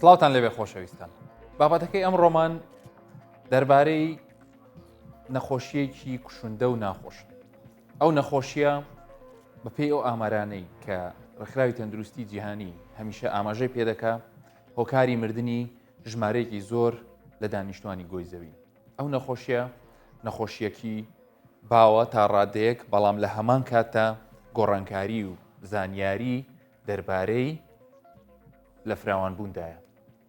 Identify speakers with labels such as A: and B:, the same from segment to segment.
A: سڵاوتان لەبێ خۆشەویستان. بابەتەکەی ئەمڕۆمان دەربارەی نەخۆشیەکی کوشندە و ناخۆش. ئەو نەخۆشیە بەپێی ئەو ئامارانەی کە ڕێکخراوی تەندروستی جیهانی هەمیشە ئاماژەی پێدەکا هۆکاری مردنی ژمارەیەکی زۆر لە دانیشتوانی گۆی زەوی. ئەو نەخۆشیە نەخۆشیەکی باوە تا ڕادەیەک، بەڵام لە هەمان کاتە گۆڕانکاری و زانیاری دەربارەی لە فراوانبووندایە.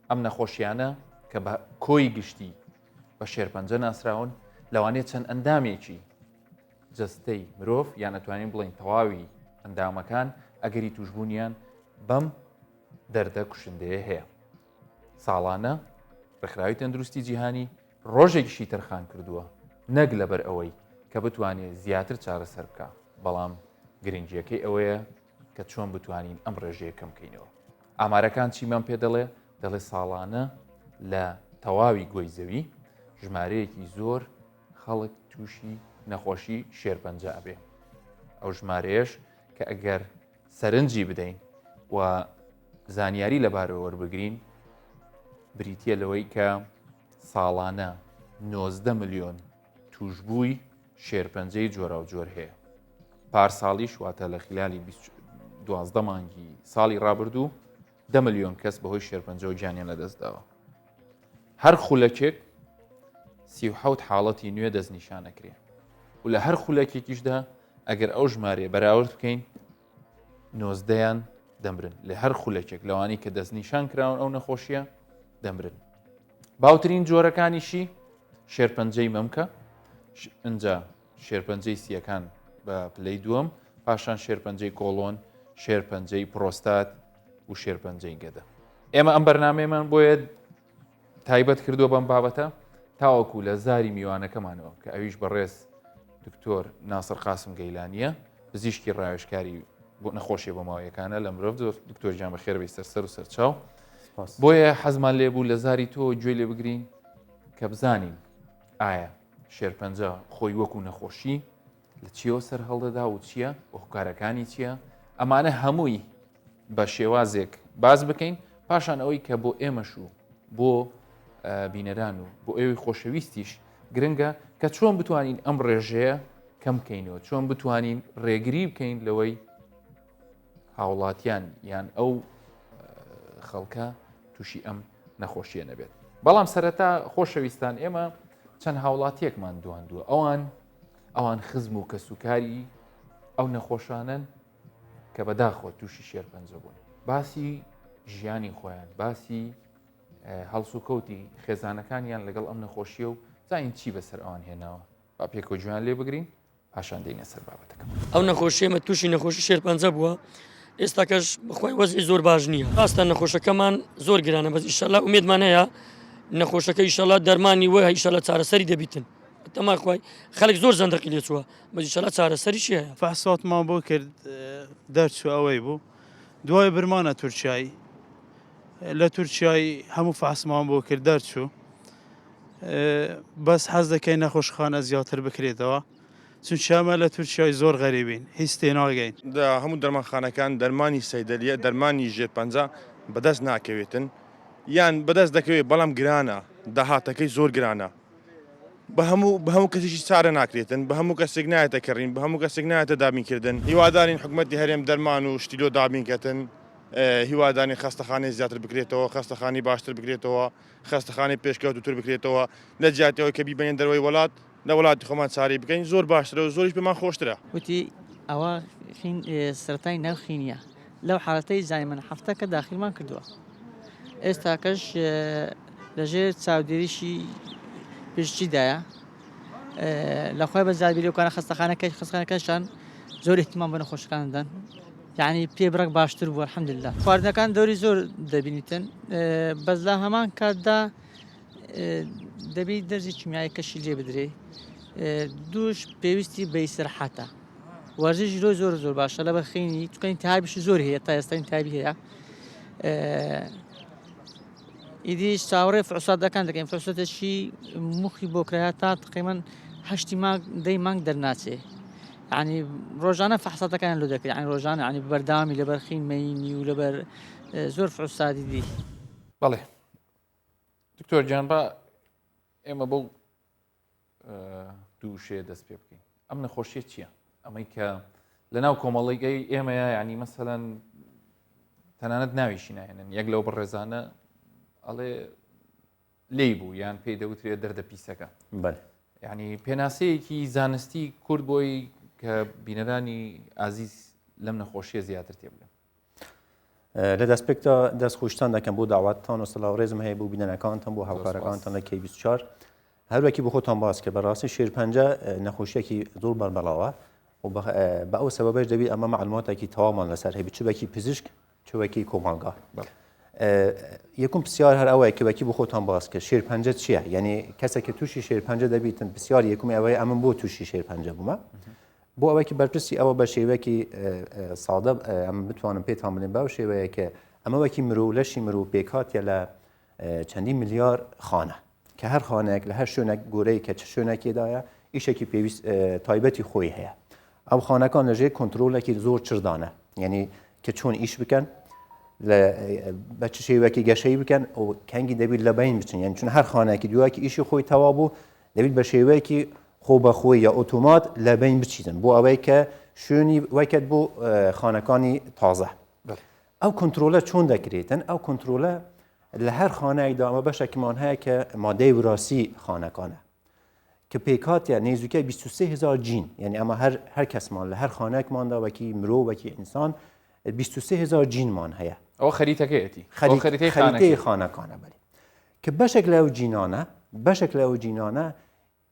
A: ئەم نەخۆشیانە کە بە کۆی گشتی بە شێرپەنجە ناسراون، لەوانەیە چەند ئەندامێکی جەستەی مرۆڤ یان ئەتوانین بڵین تەواوی ئەندامەکان ئەگەری توشبوونیان بەم دەردە کوشندەیە هەیە. ساڵانە ڕێکخراوی تەندروستی جیهانی ڕۆژێکیشی تەرخان کردووە، نەک لەبەر ئەوەی کە بتوانێت زیاتر چارەسەر بکە، بەڵام گرنگیەکەی ئەوەیە کە چۆن بتوانین ئەم ڕێژەیە کەم بکەینەوە. ئامارەکان چیمان پێ دەڵێ ساڵانە لە تەواوی گۆی زەوی ژمارەیەکی زۆر خەڵک تووشی نەخۆشی شێرپەنجە ئەبێ. ئەو ژمارەیەش کە ئەگەر سەرنجی بدەین و زانیاری لەبارەوە وەربگرین، بریتیە لەوەی کە ساڵانە 19 ملیۆن توشببووی شێرپەنجەی جۆرە و جۆر هەیە. پارساڵی شواتە لە خلالی 12 مانگی ساڵی ڕابردوو 10 ملیۆن کەس بەهۆی شێرپەنجە و گیانیان لەدەستداوە. هەر خولەکێک 37 حاڵەتی نوێ دەستنیشانەکرێ و لە هەر خولەکێکیشدا ئەگەر ئەو ژمارە بەراورد بکەین 19یان دەمرن لە هەر خولەکێک لەوانی کە دەستنیشان کراون ئەو نەخۆشیە دەمرن. باوترین جۆرەکانیشی شێرپەنجەی مەمکە، ئەنجا شێرپەنجەی سیەکان بە پلەی دووەم، پاشان شێرپەنجەی کۆڵۆن، شێرپەنجەی پرۆستات و شێرپەنجەی گەدە. ئێمە ئەم بەرنامەیەمان بۆیە تایبەت کردووە بەم بابەتە تاوەکو لە زاری میوانەکەمانەوە کە ئەویش بەڕێز دکتۆر ناسر قاسم گەیلانیە، پزیشکی ڕاوێژکاری بۆ نەخۆشیە بۆ ماوەیەکانە لە مرۆڤ. دکتۆر گیان بەخێر بێ سەر و سەرچاو. بۆیە حەزمان لێبوو لە زاری تۆ گوێ لێ بگرین کە بزانین ئایا شێرپەنجە خۆی وەکو نەخۆشی لە چیەوە سەر هەڵدەدا و چییە و هۆکارەکانی چییە. ئەمانە هەمووی بە شێوازێک باز بکەین، پاشان ئەوەی کە بۆ ئێمەش و بۆ بینەران و بۆ ئێوەی خۆشەویستیش گرنگە کە چۆن بتوانین ئەم ڕێژەیە کەم بکەینەوە، چۆن بتوانین ڕێگری بکەین لەوەی هاوڵاتیان یان ئەو خەڵکە تووشی ئەم نەخۆشیە نەبێت. بەڵام سەرەتا خۆشەویستان ئێمە چەند هاوڵاتیەکمان دواندووە، ئەوان خزم و کەسوکاری ئەو نەخۆشانن کە بەداخۆ تووشی شێرپەنجە بوون. باسی ژیانی خۆیان، باسی هەڵسوکەوتی خێزانەکانیان لەگەڵ ئەم نەخۆشیە و زانین چی بەسەر ئەوان هێناوە. با پێکۆ جویان لێ بگرین، پاشان دێنە سەر بابەتەکەم.
B: ئەو نەخۆشیێمە تووشی نەخۆشی شێرپەنجە بووە، ئێستا کەش بخۆی وەزعی زۆر باش نییە. ڕاستە نەخۆشەکەمان زۆر گرانە، بەس ئیشەڵا ئومێدمان هەیە نەخۆشەکە ئیشەڵا دەرمانی وە ئیشەڵا چارەسەری دەبیتن. تەماخوای خەڵک زۆر زەندەقی لێ چووە، بەس ئیشەڵا چارەسەریشی هەیە.
C: فەحساتمان بۆ کرد دەرچوو ئەوەی بوو، دوای برمانە تورکیایی، لە تورکیایی هەموو فەحسمان بۆ کرد دەرچوو، بەس حەز دەکەین نەخۆشخانە زیاتر بکرێتەوە، چونکە ئەمە لە تورکیای زۆر غەریبین، هیچ تێناگەین.
D: هەموو دەرمانخانەکان دەرمانی سەیدەلیە، دەرمانی ژێرپەنجە بەدەست ناکەوێتن، یان بەدەست دەکەوێت بەڵام گرانە، داهاتەکەی زۆر گرانە، بە هەموو کەسیشی چارە ناکرێتن، بە هەموو کەسێک نایەتە کڕین، بە هەموو کەسێک نایەتە دابینکردن. هیوادارین حکومەتی هەرێم دەرمان و شتیلۆ دابینکەتن، هیوادارین خەستەخانەی زیاتر بکرێتەوە، خەستەخانی باشتر بکرێتەوە، خەستەخانەی پێشکەوتوتر بکرێتەوە، لە جیاتەوەی کە بیبەنێن دەرەوەی وڵات، لە وڵاتی خۆمان چارەی بکەین زۆر باشترە و زۆریش پێمان خۆشترە.
E: وتی ئەوە سەرەتای ناوخینیە، لەو حاڵەتەی زایمەن هەفتەکە داخیلمان کردووە. ئێستاکەش لەژێر چاودێریشی پشتیدایە، لەخوای بە زادبیرەکانە خەستەخانەکەشان زۆر احتیمام بە نەخۆشەکان دەن، یعنی پێبڕک باشتر بووە الحەمدوللا. خواردنەکان دەوری زۆر دەبینیتن، بەس لە هەمان کاتدا دەبی دەرزی کیمیاییەکەشی لێ بدرێ. دووش پێویستی بە ئیستیراحەتە، وەرزشی زۆر باشە لە بەخینی چونکە تایبیشی زۆر هەیە، تا ئێستا تایبی هەیە. ئیدیش چاوەڕێ فعوساتەکان دەکەین، فعوساتێکی مخی بۆ کرایە تا تقریباً 8 مانگ 10 مانگ دەرناچێ، یعنی ڕۆژانە فەحساتەکان لۆ دەکرێت، یعنی ڕۆژانە ینی بەرداوامی لەبەر خینمەینی و لەبەر زۆر فعوساتی دی.
A: بەڵێ دکتۆر گیان بە ئێمە بەو دووشێ دەست پێ بکەین ئەم نەخۆشیە چییە؟ ئەمەی کە لەناو کۆمەڵیگەی ئێمەیە ینی مەسەلەن تەنانەت ناویشی ناهێنن یەک لەو بەڕێزانە ئەڵێ لی بوو یان پێی دەوترێت دەردە پیسەکە ینی پێناسەیەکی زانستی کورد بۆی کە بینەرانی ئازیز لەم نەخۆشیە زیاتر تێبگەن
F: لە دەستپێکدا دەستخۆشتان دەکەم بۆ داواتتان و سڵاوڕێزم هەیە بۆ بینەرەکانتان بۆ هاوکارەکانتان لە K24 هەروەکی بۆ خۆتان باس کە بەڕاستی شێرپەنجە نەخۆشیەکی زۆر بەربەڵاوە و بە ئەو سەبەبەش دەبێت ئەمە معلوماتێکی تەوامان لەسەر هەیە چوەکی پزیشک چوەکی کۆمەڵگا یەکم پرسیار هەر ئەوەیە کە وەکی بۆ خۆتان باس کە شێرپەنجە چییە؟ یعنی کەسێک کە تووشی شێرپەنجە دەبیتن پرسیار یەکمی ئەوەیە ئەمن بۆ تووشی شێرپەنجە بوومە بۆ ئەوەیەکی بەرپرسی ئەوە بە شێوەیەکی سادە ئەم بتوانم پێتان بڵێم باو شێوەیە کە ئەمەوەکی مرۆ لەشی مرۆ پێکاتە لە چەندی ملیار خانە کە هەر خانەیەک لە هەر شوێنێک گۆرەی کە چه شوێنێکێدایە ئیشێکی پێویست تایبەتی خۆی هەیە ئەو خانەکان لەژێر کۆنتترۆلێکی زۆر چردانە یعنی کە چۆن ئیش بکەن بە چ شێوەکی گەشەی بکەن و کەنگی دەبیت لە بین بچن یعنی چون هەر خانەیەکی دوایکی ئیشی خۆی تەوا بوو دەبیت بە شێوەیەکی خۆ بەخۆی یا ئۆتۆمات لە بین بچیتن بۆ ئەوەی کە شوێنی وەکت بۆ خانەکانی تازە ئەو کۆنتترۆلە چۆن دەکرێتن ئەو کۆنتترۆلە لە هەر خانەیەکدا ئەمە بەشێکمان هەیە کە مادەی وراسی خانەکانە کە پێکاتە نێزووکە 23,000 جین یعنی ئەمە هەر کەسمان لە هەر خانەیەکماندا وەکی مرۆ وەکی ئینسان 23,000 جینمان هەیە
A: ئەوە خەریتەکەیەتی
F: خەریتەی خانەکانە بەێ کە بەشێک لەو جینانە بەشێک لەو جینانە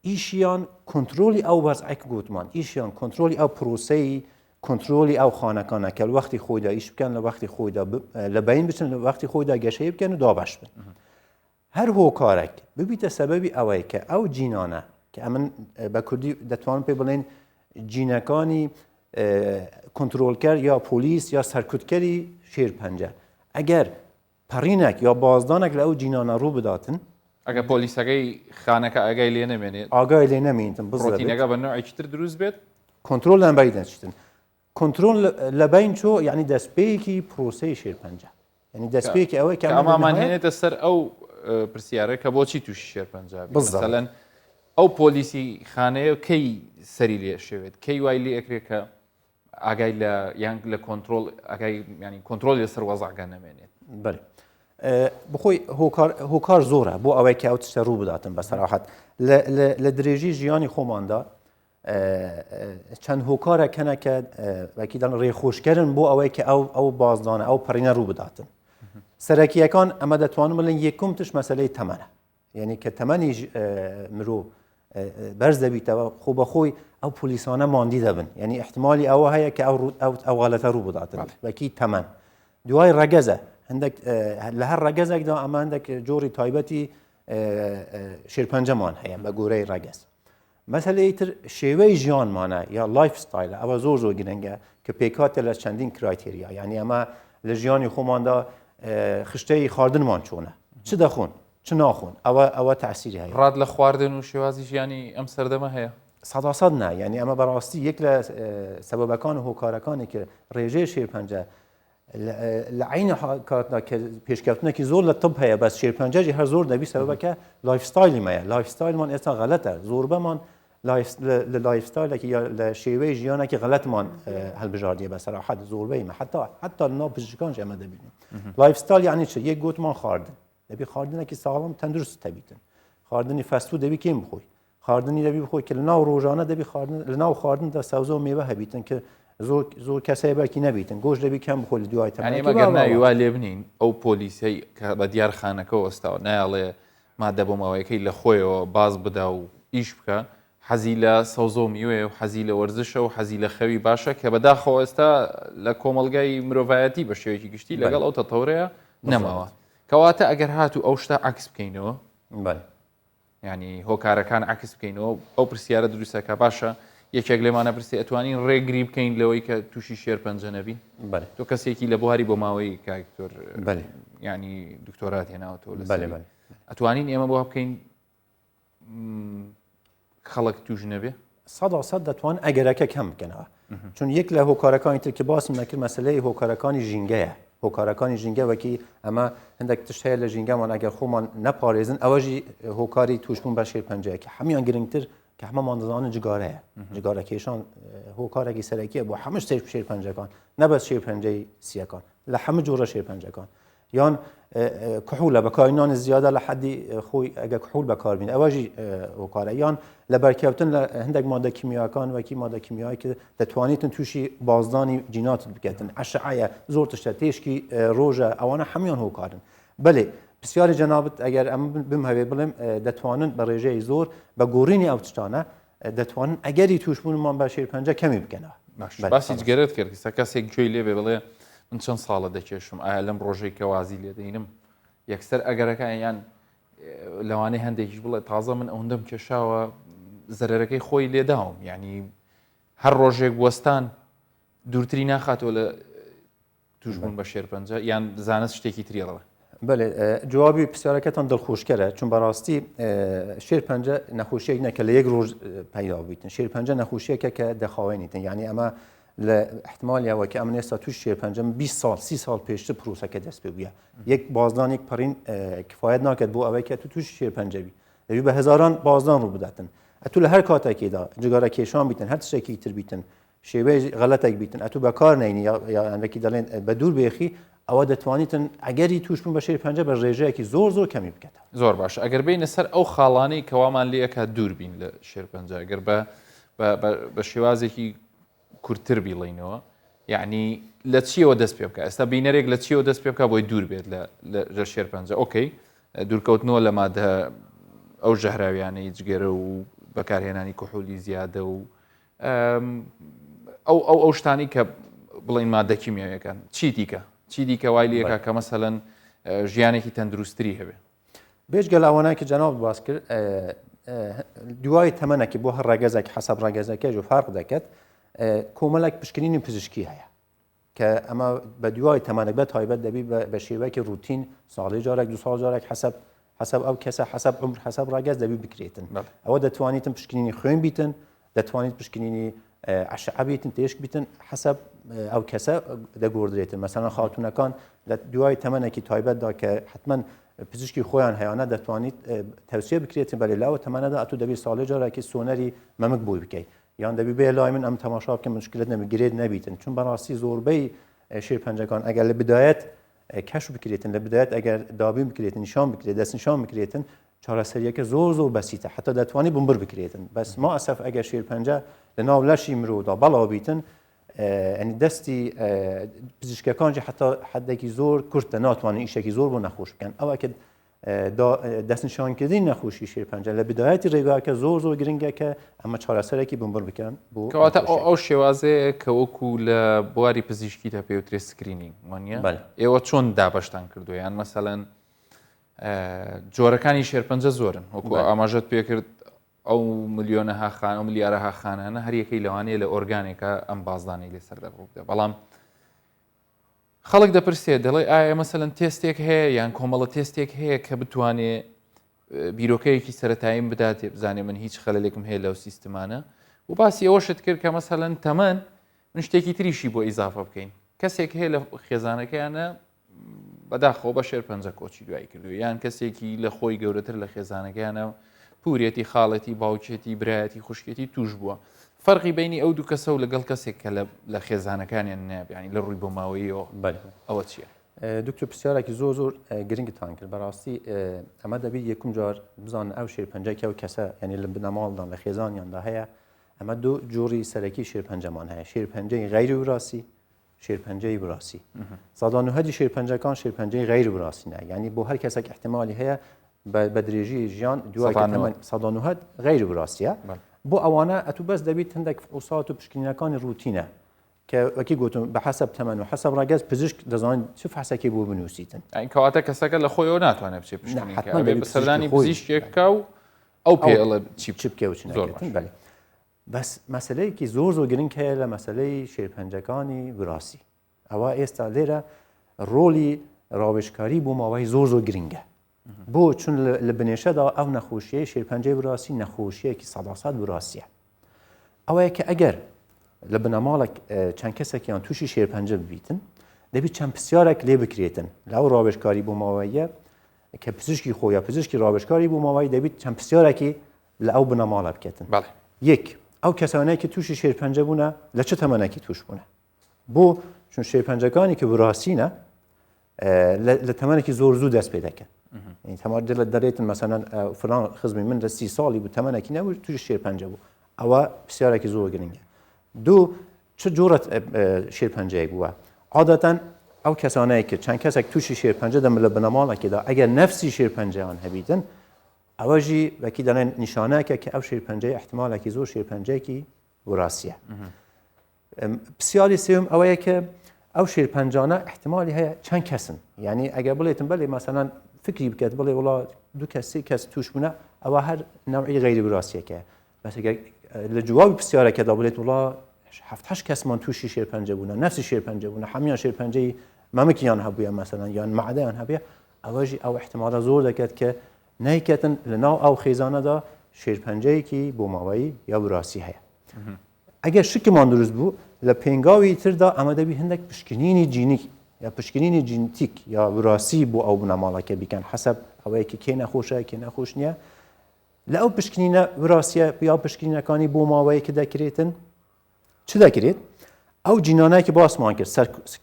F: ئیشیان کۆنتترۆلی ئەو وەزعێک گوتمان ئیشیان کۆنتترۆلی ئەو پرۆسەی کۆنتترۆلی ئەو خانەکانە کە وەختی خۆیدا ئیش بکەن لە وەختی خۆیدا لە بین بچن لە وەختی خۆیدا گەشەی بکەن و دابش بن هەر هۆکارێک ببیتە سەبەبی ئەوەی کە ئەو جینانە کە ئەمن بە کوردی دەتوانم پێ بڵێن جینەکانی کۆنتترۆلکەر یا پۆلیس یا سەرکوتکەری شێرپەنجە ئەگەر پەڕینێک یا بازدانێک لە ئەو جینانە ڕوو بداتن
A: ئەگە پۆلیسەکەی خانەکە ئاگای لێ نەمێنێت
F: ئاگای لێ نەمێنتن
A: بڕۆتینەکە بە نوعێکی تر دروست بێت
F: کۆنتترۆل لەم بەری دەچتن کۆنتترۆل لە بین چۆ یعنی دەستپێکی پرۆسەی شێرپەنجە یعنی دەستپێکی ئەوەی کە
A: ئەمامان هێنێتە سەر ئەو پرسیارە کە بۆچی تووشی شێرپەنجە مەسەلەن ئەو پۆلیسی خانەیە کەی سەری لێ شێوێت کەی وای لێ ئەکرێت کە ئاگای لە یان لە کۆنتترۆل ئەگای ینی کۆنتترۆل لەسەر وەزعگە نەمێنێت
F: بەێ بخۆی هۆکار زۆرە بۆ ئەوەی کە ئەو تشتە ڕوو بداتن بەسەراحەت لە درێژی ژیانی خۆماندا چەند هۆکارە کەنەکە وەکیدان ڕێخۆشکردن بۆ ئەوەی کە ئەو بازدانە ئەو پەڕینە ڕوو بداتن سەرەکیەکان ئەمە دەتوانم بڵێن یەکم تش مەسەلەی تەمەنە یعنی کە تەمەنی مرۆ بەرز دەبیتەوە خۆ بەخۆی ئەو پۆلیسانە ماندی دەبن یعنی احتمالی ئەوە هەیە کە ئەو غەڵەتە ڕوو بداتن وەکی تەمەن دوای ڕەگەزە هەندێک لە هەر ڕەگەزێکدا ئەمە هەندێک جۆری تایبەتی شێرپەنجەمان هەیە بە گۆرەی ڕەگەز مەسەلەی تر شێوەی ژیانمانە یا لایف ستایلە ئەوە زۆر گرنگە کە پێکاتە لە چەندین کرایتێریا یعنی ئەمە لە ژیانی خۆماندا خشتەی خواردنمان چۆنە چ دەخۆن چ ناخۆن ئەوە تەسیری هەیە
A: ڕاد لە خواردن و شێوازی ژیانی ئەم سەردەمە هەیە
F: 100% نا یعنی ئەمە بەڕاستی یەک لە سەبەبەکان و هۆکارەکانی کە ڕێژەی شێرپەنجە لە عینە کاتنا کە پێشکەوتنێکی زۆر لە طب هەیە بەس شێرپەنجەی هەر زۆر دەبی سەبەبەکە لایفستایلیمەیە لایفستایلمان ئێستا غەلەتە زۆربەمان لە لایفستایلێکی یا لە شێوەی ژیانێکی غەلەتمان هەڵبژاردیە بەسەراحەت زۆربەیمە حتا لە ناو پزیشکانش ئەمە دەبینین لایفستایل یعنی چ یەک گوتمان خواردن دەبی خواردنێکی ساڵم تەندروست دەبیتن خواردنی فەستفود دەبی کێم بخۆی خواردنی دەبی بخۆی کە لە ناو ڕۆژانە دەبی لە ناو خواردندا سەوزە و میوە هەبیتن کە زۆر کەسای باکی نەبیتن گۆش دەبی کەم بخۆی لە دوای
A: ئەمەگەر ناویوا لێ بنین ئەو پۆلیسەی کە بە دیارخانەکە وەستاوە نایڵێ مادە بۆماوەیەکەی لە خۆیەوە باز بدا و ئیش بکە حەزی لە سەوزە و میوێ و حەزی لە وەرزشە و حەزی لە خەوی باشە کە بەداخەوە ئێستا لە کۆمەلگای مرۆڤایەتی بە شێوەیەکی گشتی لەگەڵ ئەو تەتەورەیە نەماوە کەواتە ئەگەر هاتوو ئەو شتە عکس بکەینەوە ینی هۆکارەکان عکس بکەینەوە ئەو پرسیارە دروستەکە باشە یەکێک لێمانە پرسی ئەتوانین ڕێگری بکەین لەوەی کە تووشی شێرپەنجە نەبین تۆ کەسێکی لە بواری بۆ ماوەی کاکتۆر ینی دکتۆرات هێناوەتەوە لە ئەتوانین ئێمە بۆ بکەین خەڵک توش نەبێ
F: 100% دەتوان ئەگەرەکە کەم بکەنەوە چون یەک لە هۆکارەکانی تر کە باسم نەکرد مەسلەی هۆکارەکانی ژینگەیە هۆکارەکانی ژینگە وەکی ئەمە هەندێک تشت هەیە لە ژینگەمان ئەگەر خۆمان نەپارێزن ئەوەژی هۆکاری توشبوون بە شێرپەنجەیەکی هەمیان گرنگتر کە هەمەمان دەزانن جگارەیە جگارەکێشان هۆکارێکی سەرەکیە بۆ هەموو شێرپەنجەکان نەبەست شێرپەنجەی سیەکان لە هەموو جۆرە شێرپەنجەکان یان کحولە بەکارهێنانی زیادە لە حەدی خۆی ئەگە کحول بەکاربین ئەوەژی هۆکارە یان لە بەرکەوتن لە هەندێک مادە کیمیاکان وەکی مادە کیمیایی کە دەتوانیتن تووشی بازدانی جینات بکەتن عەشعەیە زۆر تشتە تێشکی ڕۆژە ئەوانە هەمیان هۆکارن بەڵێ پرسیاری جەنابەت ئەگەر ئەم بم هەوێ بڵێم دەتوانن بە ڕێژەی زۆر بە گۆڕینی ئەو تشتانە دەتوانن ئەگەری توشبوونمان بە شێرپەنجە کەمی بکەنەوە
A: باسی جگەرت کرد کە کەسێک گوێی لێبێ بڵێ من چەند ساڵە دەکێشم ئایا لەم ڕۆژەی کە وازی لێ دەینم یەکسەر ئەگەرەکان یان لەوانەیە هەندێکیش بڵێ تازە من ئەوەندەم کێشاوە زەرەرەکەی خۆی لێداوم ینی هەر ڕۆژێک وەستان دوورتری ناخاتەوە لە توشبوون بە شێرپەنجە یان زانست شتێکی تریڵە
F: بەێ جوابی پرسیارەکەتان دڵخۆشکەرە چون بەڕاستی شێرپەنجە نەخۆشیێک نەکە لە یەک ڕۆژ پەیدا بیتن شێرپەنجە نەخۆشیەکە کە دەخاوێنیتن ینی ئەمە لە احتمالیەوە کە ئەمن ئێستا توش شێرپەنجەم 20 ساڵ 30 ساڵ پێشتر پرۆسەکە دەست پێ بووە یەک بازدانێک پەڕین کفایەت ناکات بۆ ئەوەی کە تو توش شێرپەنجەبی دەبی بە هزاران بازدان ڕوو بداتن ئەتو لە هەر کاتێکیدا جگارە کێشان بیتن هەر تشتێکی تر بیتن شێوەیە غەڵەتێک بیتن ئەتو بەکار نینی یانەکی دەڵێن بە دوور بێخی ئەوە دەتوانیتن ئەگەری توشبوون بە شێرپەنجە بە ڕێژەیەکی زۆر زۆر کەمی بکەێت
A: زۆر باش ئەگەر بینە سەر ئەو خاڵانەی کەوامان لێەکە دوور بین لە شێرپەنجە ئەگەر بە شێوازێکی کورتتر بیڵینەوە یعنی لە چیەوە دەست پێ بکە ئێستا بینەرێک لە چیەوە دەست پێ بکە بۆی دوور بێت لە شێرپەنجە ئۆکەی دوورکەوتنەوە لە مادە ئەو ژەهراویانەی جگەرە و بەکارهێنانی کحولی زیادە و ئەو شتانی کە بڵین مادە کیمیاویەکان چی دیکە وای لەکە کە مەسەلەن ژیانێکی تەندروستری هەبێ
F: بێژگەل ئەوانە کە جەناب باس کرد دوای تەمەنێکی بۆ هەر ڕێگەزێک حەسەب ڕێگەزەکەی و فارق دەکەت کۆمەڵێک پشکنینی پزیشکی هەیە کە ئەمە بە دوای تەمەنێک بە تایبەت دەبی بە شێوەیەکی روتین ساڵی جارێک دو ساڵ جارێک حەسەب ئەو کەسە حەسەب عمر حەسەب ڕاگەز دەبی بکرێتن ئەوە دەتوانیتن پشکنینی خوێن بیتن دەتوانیت پشکنینی عەشعە بیتن تێشک بیتن حەسەب ئەو کەسە دەگۆڕدرێتن مەسەڵەن خاتونەکان لە دوای تەمەنێکی تایبەتدا کە حتمەن پزیشکی خۆیان هەیەانە دەتوانیت تەوسیە بکرێتن بەلێ لاوە تەمەنەدا ئەتو دەبی ساڵی جارێکی سۆنەری مەمک بووی بکەیت یان دەبی بێ لای من ئەم تەماشا بکەم مشکلت نەبگرێت نەبیتن چون بەڕاستی زۆربەی شێرپەنجەکان ئەگەر لە بدایەت کەش بکرێتن لە بدایەت ئەگەر دابین بکرێتن نیشان بکرێت دەست نیشان بکرێتن چارەسەریەکە زۆر بەسیتە حتا دەتوانی بمبر بکرێتن بەس ما ئەسەف ئەگەر شێرپەنجە لە ناو لەشی مرۆدا بەڵاو بیتن ئەنی دەستی پزیشکەکانجی حتا حدێکی زۆر کورتە ناتوانن ئیشێکی زۆر بۆ نەخۆش بکەن ئەوە کە دەستنیشانکردنی نەخۆشی شێرپەنجە لە بدایەتی ڕێگاکە زۆر گرنگەکە ئەمە چارەسەرێکی بمبر بکەن بۆ
A: کەواتە ئەو شێوازەیە کە وەکو لە بواری پزیشکی تا پێوترێ سکرینینگ وانە ئێوە چۆن دابەشتان کردو یان مەسەڵەن جۆرەکانی شێرپەنجە زۆرن وەکو ئاماژەت پێکرد ئەو ملیۆنەها خان و ملیارەها خانانە هەریەکەی لەوانەیە لە ئۆرگانێکە ئەم بازدانەی لێسەر دەڕووبدە بەڵام خەڵک دەپرسێت دەڵێ ئایا مەسەلەن تێستێک هەیە یان کۆمەڵە تێستێک هەیە کە بتوانێت بیرۆکەیەکی سەرەتاییم بداتێ بزانێ من هیچ خەلەلێکم هەیە لەو سیستمانە و باسی ئەوەشت کرد کە مەسەلەن تەمەن من شتێکی تریشی بۆ ئیزافە بکەین کەسێک هەیە لە خێزانەکەیانە بەداخەوە بە شێرپەنجە کۆچی دوای کردو یان کەسێکی لە خۆی گەورەتر لە خێزانەکەیانە پورێتی خاڵەتی باوکێتی برایەتی خوشکێتی توش بووە فەرقی بینی ئەو دوو کەسە و لەگەڵ کەسێک کە لە خێزانەکانیان نابیانی لە ڕووی بۆماوەیەوە ئەوە چییە؟
F: دکتۆر پرسیارێکی زۆر گرنگتان کرد بەڕاستی ئەمە دەبێت یەکم جار بزان ئەو شێرپەنجەی ئەو کەسە ینی لە بنەماڵدان لە خێزانیاندا هەیە ئەمە دوو جۆری سەرەکی شێرپەنجەمان هەیە شێرپەنجەی غەیری وراسی شێرپەنجەی وراسی سادانوهەدی شێرپەنجەکان شێرپەنجەی غەیری وراسینە ینی بۆ هەر کەسێک احتیمالی هەیە بە درێژی ژیان دوای سادانوهەد غەیری وراسیە بۆ ئەوانە ئەتو بەس دەبیت هەندێک ئوسات و پشکنینەکانی روتینە کە وەکی گوتم بە حەسەب تەمەن و حەسەب ڕاگەز پزیشک دەزانین چ فحسەکی بۆ بنووسیتن
A: کەواتە کەسەکە لە خۆیەوە ناتوانێت بچێت پشکنینەکە بەسەردانی پزیشکێکە و ئەو پێڵە چی
F: بکە و چ بەس مەسلەیەکی زۆر گرنگ هەیە لە مەسلەی شێرپەنجەکانی وراسی ئەوە ئێستا لێرە ڕۆلی ڕاوێژکاری بۆ ماوەی زۆر گرنگە بۆ چون لە بنێشەدا ئەو نەخۆشیە شێرپەنجەی وراسی نەخۆشیەکی 100% وراسیە ئەوەیە کە ئەگەر لە بنەماڵێک چەند کەسێکیان تووشی شێرپەنجە ببیتن دەبێت چەند پرسیارێک لێ بکرێتن لەو ڕاوێژکاری بۆ ماوەیە کە پزیشکی خۆیە پزیشکی ڕاوێژکاری بۆ ماوەی دەبێت چەند پرسیارێکی لە ئەو بنەماڵە بکەتن یەک ئەو کەسانەیەکی تووشی شێرپەنجە بوونە لە چه تەمەنێکی توش بوونە بۆ چون شێرپەنجەکانی کە بڕاستینە لە تەمەنێکی زۆر زوو دەست پێ دەکەن تەمار لە دەرێتن مەسەلەن فلان خزمی من لە 30 ساڵی بوو تەمەنێکی نەبوو تووشی شێرپەنجە بوو ئەوە پرسیارێکی زۆر گرنگە دوو چه جۆرە شێرپەنجەیەک بووە عادەتەن ئەو کەسانەیە کە چەند کەسێک تووشی شێرپەنجە دەم لە بنەماڵێکیدا ئەگەر نەفسی شێرپەنجەیان هەبیتن ئەوەژی وەکی دەڵێن نیشانەکە کە ئەو شێرپەنجەی احتیمالێکی زۆر شێرپەنجەیەکی وراثیە پرسیاری سێوم ئەوەیە کە ئەو شێرپەنجانە احتیمالی هەیە چەند کەسن یعنی ئەگەر بڵێتن بەڵێ مەسەلەن فکری بکات بڵێ وڵا دوو کەس سێ کەس توش بوونە ئەوە هەر نەوعی غەیری وراثیەکە بەس لە جوابی پرسیارەکەدا بڵێت وڵا 7 کەسمان تووشی شێرپەنجە بوونە نەفسی شێرپەنجە بوونە هەمیان شێرپەنجەی مەمکیان هەبووە مەسەلەن یان مەعدەیان هەبێ ئەوەژی ئەو احتیمالە زۆر دەکات کە نایکەتن لەناو ئەو خێزانەدا شێرپەنجەیەکی بۆ ماوەی یا وراسی هەیە ئەگەر شکمان دروست بوو لە پێنگاوی تردا ئەمە دەبی هەندێک پشکنینی جینیک یا پشکنینی جینتیک یا وراسی بۆ ئەو بنەماڵەکە بیکەن حەسەب ئەوەیەکی کێ نەخۆشە کێ نەخۆش نییە لە ئەو پشکنینە وراسیە یا پشکنینەکانی بۆ ماوەیەکە دەکرێتن چ دەکرێت ئەو جینانەیەکی باسمان کرد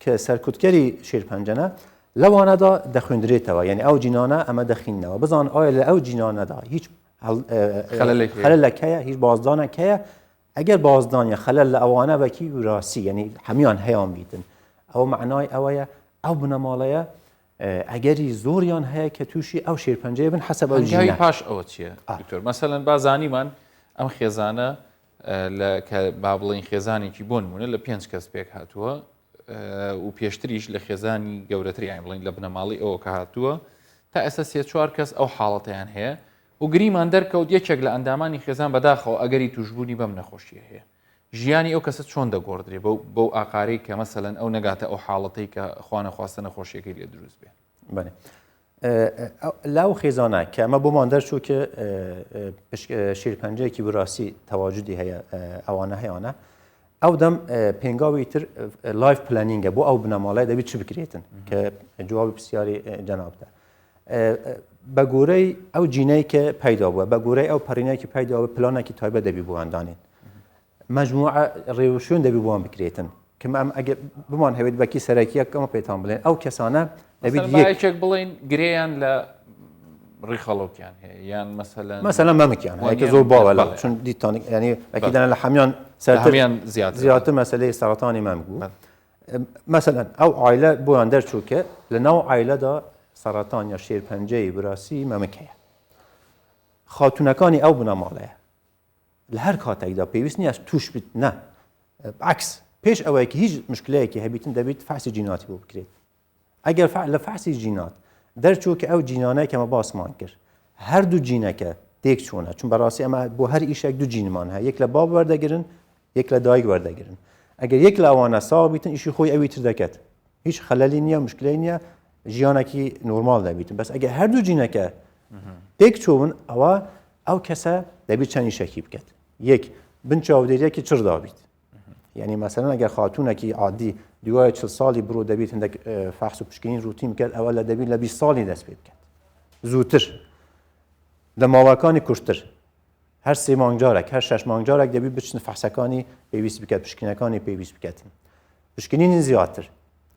F: کە سەرکوتکەری شێرپەنجەنە لەوانەدا دەخوێندرێتەوە یعنی ئەو جینانە ئەمە دەخینەوە بزان ئایا لە ئەو جینانەدا هیچ خەلەلێک هەیە هیچ بازدانێک هەیە ئەگەر بازدانە خەلەل لە ئەوانە بەکی وراسی یعنی هەمیان هەیان بیتن ئەو معنای ئەوەیە ئەو بنەماڵەیە ئەگەری زۆریان هەیە کە تووشی ئەو شێرپەنجەیە بن حەسەب ئەو ژینە
A: پاش ئەوە چییە دکتۆر مەسەلەن بازانیمان ئەم خێزانە کە با بڵین خێزانێکی بۆ نمونە لە 5 کەس پێک هاتووە و پێشتریش لە خێزانی گەورەتریان بڵین لە بنەماڵی ئەوە کە هاتووە تا ئێستا 3-4 کەس ئەو حاڵەتیان هەیە و گریمان دەرکەوت یەکێک لە ئەندامانی خێزان بەداخەوە ئەگەری توشبوونی بەم نەخۆشیە هەیە ژیانی ئەو کەسە چۆن دەگۆڕدرێ بەو ئاقارەی کە مەسەلەن ئەو نەگاتە ئەو حاڵەتەی کە خوانە خواستە نەخۆشیەکەی لێ دروست بێ
F: بەێ لاو خێزانە کە ئەمە بۆمان دەرچوو کە شێرپەنجەیەکی وراسی تەواجودی هەیە ئەوانە هەیەوانە ئەو دەم پێنگاوی تر لایف پلانینگە بۆ ئەو بنەماڵای دەبێت چ بکرێتن کە جوابی پرسیاری جەنابدە بە گۆرەی ئەو جینەی کە پەیدا بووە بە گۆرەی ئەو پەرینەیەکی پەیدا بووە پلانێکی تایبەت دەبی بۆیاندانێن مەجموعە ڕێوشوێن دەبی بۆیان بکرێتن کە ئەم ئەگەر بمان هەوێت بەکی سەرەکیەکەمە پێتان بڵێن ئەو کەسانە دەبێت
A: یەکێک بڵین گرێیان لە ڕیخەڵۆکیان هەیە یان
F: مەسەلەن مەمکیان هەیە زۆر باوە لە چون دیتان ینی ئەکیدانە لە هەمیان
A: سەرتەمیان
F: زیاتر مەسەلەی سەرەتانی مەمک بوو مەسەلەن ئەو عایلە بۆیان دەرچوو کە لە ناو عایلەدا سەرەتان یا شێرپەنجەی وراسی مەمک هەیە خاتونەکانی ئەو بنەماڵەیە لە هەر کاتێکدا پێویست نییە توش بیت نە عکس پێش ئەوەیەکی هیچ مشکلەیەکی هەبیتن دەبێت فحسی جیناتی بۆ بکرێت ئەگەر لە فحسی جینات دەرچوو کە ئەو جینانەیە کەمە باسمان کرد هەردوو جینەکە تێک چوونە چون بەڕاستی ئەمە بۆ هەر ئیشێک دوو جینمان هەیە یەک لە باب وەردەگرن یەک لە دایک وەردەگرن ئەگەر یەک لە ئەوانە ساوا بیتن ئیشی خۆی ئەوی تر دەکات هیچ خەلەلی نییە مشکلەی نییە ژیانێکی نورمال دەبیتن بەس ئەگەر هەردوو جینەکە تێک چوون ئەوە ئەو کەسە دەبێت چەند شەکی بکات یەک بن چاودێریەکی چڕ دابیت یعنی مەسەلەن ئەگەر خاتونێکی عادی دوای 40 ساڵی بڕۆ دەبێت هەندێک فحص و پشکنین ڕوتین بکات ئەوە لە دەبێت لە 20 ساڵی دەست پێ بکات زووتر لە ماوەکانی کورتتر هەر 3 مانگجارێک هەر 6 مانگجارێک دەبێت بچن فحسەکانی پێویست بکات پشکنەکانی پێویست بکاتن پشکنینی زیاتر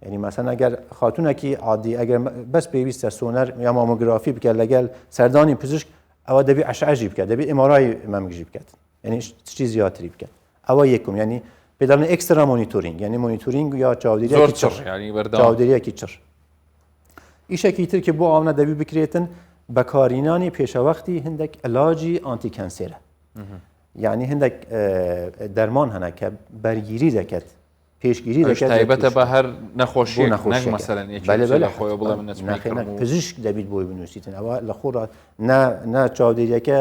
F: یعنی مەسەلەن ئەگەر خاتونێکی عادی ئەگەر بەس پێویستە سۆنەر یا مامۆگرافی بکات لەگەل سەردانی پزیشک ئەوە دەبێت ئەشعەژی بکات دەبێت ئێمارای مەمگژی بکات یعنی چی زیاتری بکات ئەوە یەکم یعنی پێداڵن ئێکسترا مۆنیتۆرینگ یعنی مۆنیتۆرینگ یا چاودێریەکی چڕ ئیشێکی تر کە بۆ ئەوانە دەبی بکرێتن بەکارینانی پێشەوەختی هەندێک علاجی ئانتیکەنسێرە یعنی هەندێک دەرمان هەنە کە بەرگیری دەکات پێشگیری دەکات
A: تایبەتە بە هەر نەخۆشیێک نەک مەسەلەن خۆی بڵێ من
F: پزیشک دەبیت بۆی بنووسیتن ئەوە لە خۆڕات نا چاودێریەکە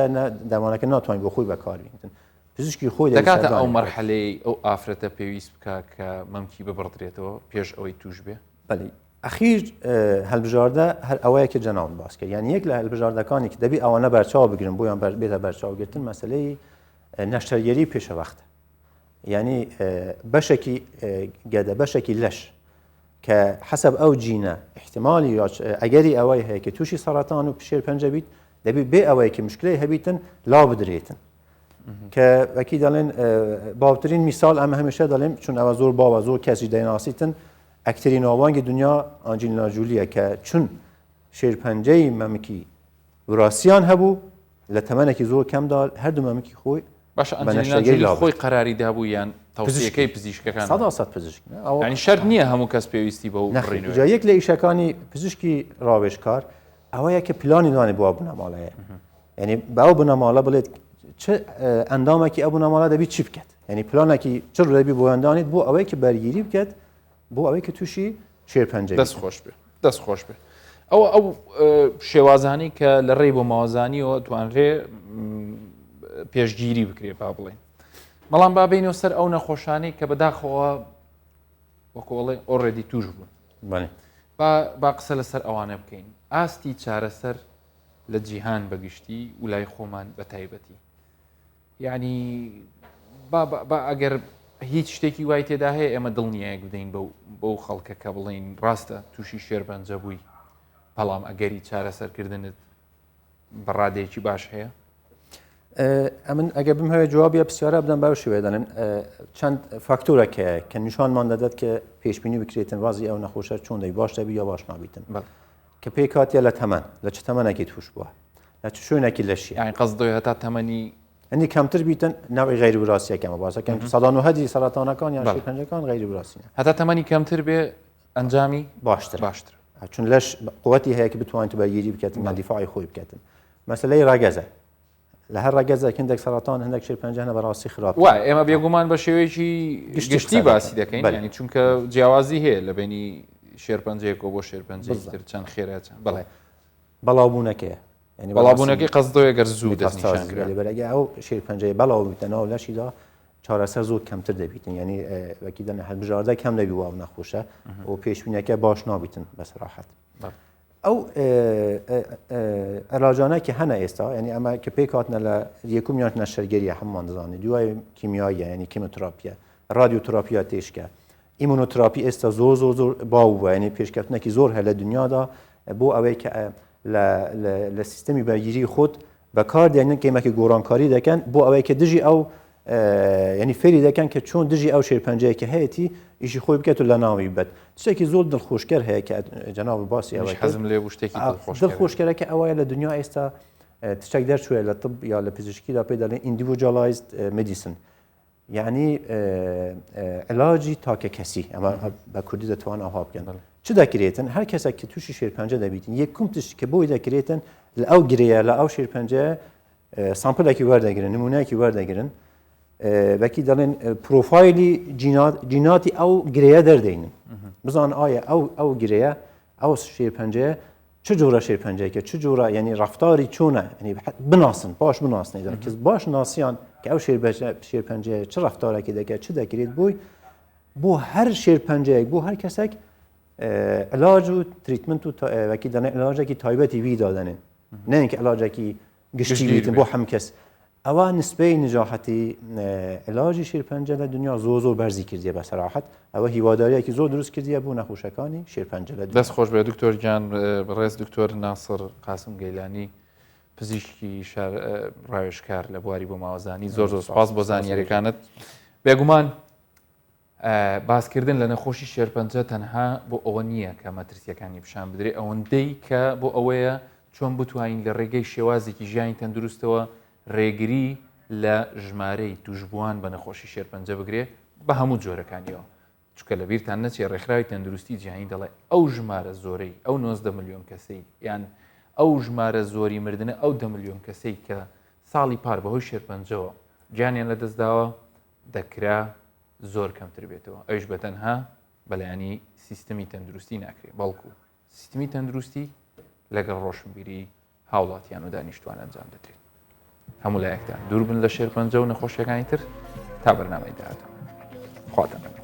F: دەمانەکە ناتوانین بۆ خۆی بەکاربێنن پزیشکی خۆی
A: دەکاتە ئەو مەرحەلەی ئەو ئافرەتە پێویست بکە کە مەمکی ببڕدرێتەوە پێش ئەوەی توش بێ
F: بەڵێ ئەخیر هەلبژاردە هەر ئەوەیە کە جەناون باس کرد یعنی یەک لە هەلبژاردەکانی کە دەبی ئەوانە بەرچاو بگرن بۆیان بێتە بەرچاوگرتن مەسلەی کە حسب ئەو جینە احتیممالی ئەگەری ئەوەی هەیە کە تووشی سەراتان و شێرپەنجە بیت دەبی بێ ئەوەیە کە مشکلەی هەبیتن لا بدرێتن کە وەکی دەڵێن باوترین میسال ئەمە هەمیشە دەڵێن چون ئەوە زۆر باوە زۆر کەسی دەیناسیتن ئەکتەری ناوانگی دنیا ئانجلینا جولیە کە چون شێرپەنجەی مەمکی وڕاستیان هەبوو لە تەمەنێکی زۆر کەمدا هەردوو مەمکی خۆی
A: باش ئەنجلینا خۆی قەراری دابوو یان تەوسیەکەی پزیشکەکان
F: 100% پزیشک
A: ینی شەرت نییە هەموو کەس پێویستی بە
F: بڕینەوە یەک لە ئیشەکانی پزیشکی ڕاوێژکار ئەوەیە کە پلانی دوانی بۆ بنەماڵەیە یعنی باو بنەماڵە بڵێت چه ئەندامێکی ئەو بنەماڵە دەبی چی بکات یعنی پلانێکی چ ڕێبی بۆ ئەندانیت بۆ ئەوەی کە بەرگیری بکات بۆ ئەوەی کە تووشی شێرپەنجە
A: دەست خۆش بێ دەست خۆش بێ ئەو شێوازانی کە لە ڕێی بۆ ماوەزانیەوە توانرێ پێشگیری بکرێ با بڵێن بەڵام با بینەوە سەر ئەو نەخۆشانەی کە بەداخەوە وەکوڵێ ئۆڕێدی توش بوون با قسە لەسەر ئەوانە بکەین ئاستی چارەسەر لە جیهان بەگشتی و لای خۆمان بە تایبەتی یعنی با ئەگەر هیچ شتێکی وای تێدا هەیە ئێمە دڵنیایەک بدەین بەو خەڵکە کە بڵین ڕاستە تووشی شێرپەنجە بووی بەڵام ئەگەری چارەسەرکردنت بەڕادێکی باش هەیە
F: ئەمن ئەگە بم هەیە جوابیە پرسیارە بدەم باو شوێ دەڵێن چەند فاکتورەکە کە نیشانمان دەدات کە پێشبینی بکرێتن وازی ئەو نەخۆشە چۆن دەی باش دەبی یا باش نابیتن کە پێی کاتیە لە تەمەن لە چ تەمەنێکی توش بووە لە چ شوێنێکی لەشی
A: یعنی قەزدەوێت هەتا تەمەنی
F: ئەنی کەمتر بیتن ناوی غیری وراستیەکەمە باسەکەم سەدان و هەدی سەراتانەکان یان شێرپەنجەکان غیری وراستینە
A: هەتا تەمەنی کەمتر بێ ئەنجامی
F: باشتر
A: باشتر
F: چون لەش قوەتی هەیە کە بتوانیت بەرگیری بکەن دیفاعی خۆی بکەن مەسلەی ڕاگەزە لە هەر ڕاگەزێک هەندێک سەراتان هەندێک شێرپەنجە هەنە بەڕاستی خراپ
A: وای ئێمە بێگومان بە شێوەیەکی گشتی باسی دەکەین ینی چونکە جیاوازی هەیە لە بینی شێرپەنجەیەکەوە بۆ شێرپەنجەیەکتر چەند خێراتە بەڵێ
F: بەڵاوبوونەکەیە
A: ینی بەڵاوبوونەکەی قەزدەوێ گەر زوو دەستنیشانگرێت
F: بەرەگە ئەو شێرپەنجەی بەڵاو بتەنەوە لەشیدا چارەسەر زۆر کەمتر دەبیتن ینی وەکی دەنە هەلبژاردە کەم دەبی واو نەخۆشە و پێشبینەکە باش نابیتن بەسەراحەت ئەو ئەلاجانە کە هەنە ئێستا ینی ئەمە کە پێی کاتنە لە یەکومیان نەشەرگەریە هەمومان دەزانێت دوای کیمیاییە ینی کیمۆتراپیە رادیۆتراپیا تێشکە ئیمونۆتراپی ئێستا زۆر زۆر زۆر باوە ینی پێشکەوتنێکی زۆر هەیە لە دنیادا بۆ ئەوەی کە لە سیستەمی بەرگیری خۆت بەکاردێنن کەمێکی گۆڕانکاری دەکەن بۆ ئەوەی کە دژی ئەو ینی فێری دەکەن کە چۆن دژی ئەو شێرپەنجەیەکە هەیەی ئیشی خۆی بکەێت و لە ناوی بێت شتێکی زۆر دڵخۆشکەر هەیە کە جەناب باسی ئەوە
A: حەزم لێ شتێکی
F: دڵخۆشکەرەکە ئەوەیە لە دنیا ئێستا تشتێک دەرچوێت لە طب یا لە پزیشکیدا پێ دەڵێن ئیندیڤیدواڵایزد مدیسن یعنی علاجی تاکە کەسی ئەمە بە کوردی دەتوان ئاها بکەن چ دەکرێتن هەر کەسێک کە تووشی شێرپەنجە دەبیتن یەکم تشت کە بۆی دەکرێتن لە ئەو گرەیە لە ئەو شێرپەنجە سامپلێکی وەردەگرن نمونەیەکی وەردەگرن وەکی دەڵێن پرۆفایلی جیناتی ئەو گرەیە دەردەینن بزان ئایا ئەو گرەیە ئەو شێرپەنجەیە چ جۆرە شێرپەنجەیەکە چ جۆرە ینی ڕفتاری چۆنە ینی بناسن باش بناسنیدا کەس باش ناسییان کە ئەو شێرپەنجەیە چ ڕفتارێکی دەکات چ دەکرێت بۆی بۆ هەر شێرپەنجەیەک بۆ هەر کەسێک علاج و تریتمنت و وەکی دەڵێن علاجێکی تایبەتی وی دادەنێن نەینکە علاجێکی گشتی بیتن بۆ هەم کەس ئەوە نسبەی نجاحەتی علاجی شێرپەنجە لە دنیا زۆر بەرزی کردیە بە سەراحەت ئەوە هیواداریەکی زۆر دروست کردیە بۆ نەخۆشەکانی شێرپەنجە لە
A: دەست خۆش بێ دکتۆر گیان بەڕێز دکتۆر ناسر قاسم گەیلانی پزیشکی ڕاوێژکار لە بواری بۆ ماوەزانی زۆر سوپاس بۆ زانیاریەکانت بێگومان باسکردن لە نەخۆشی شێرپەنجە تەنها بۆ ئەوە نییە کە مەترسیەکانی پیشان بدرێت ئەوەندەی کە بۆ ئەوەیە چۆن بتوانین لە ڕێگەی شێوازێکی ژیانی تەندروستەوە ڕێگری لە ژمارەی توشبووان بە نەخۆشی شێرپەنجە بگرێت بە هەموو جۆرەکانیەوە چکە لە بیرتان نەچێ ڕێکخراوی تەندروستی جیهانی دەڵێ ئەو ژمارە زۆرەی ئەو 90 ملیۆن کەسەی یان ئەو ژمارە زۆری مردنە ئەو 10 ملیۆن کەسەی کە ساڵی پار بەهۆی شێرپەنجەوە گیانیان لە دەستداوە دەکرا زۆر کەمتر بێتەوە ئەوش بەتەنها بەلایانی سیستەمی تەندروستی ناکرێت بەڵکو سیستمی تەندروستی لەگەڵ ڕۆشنبیری هاوڵاتیان و دانیشتوان ئەنجام دەدرێت هەموو لایەکتان دوور بن لە شێرپەنجە و نەخۆشیەکانی تر تا بەرنامەی داهاتوو خواتان لەگەڵ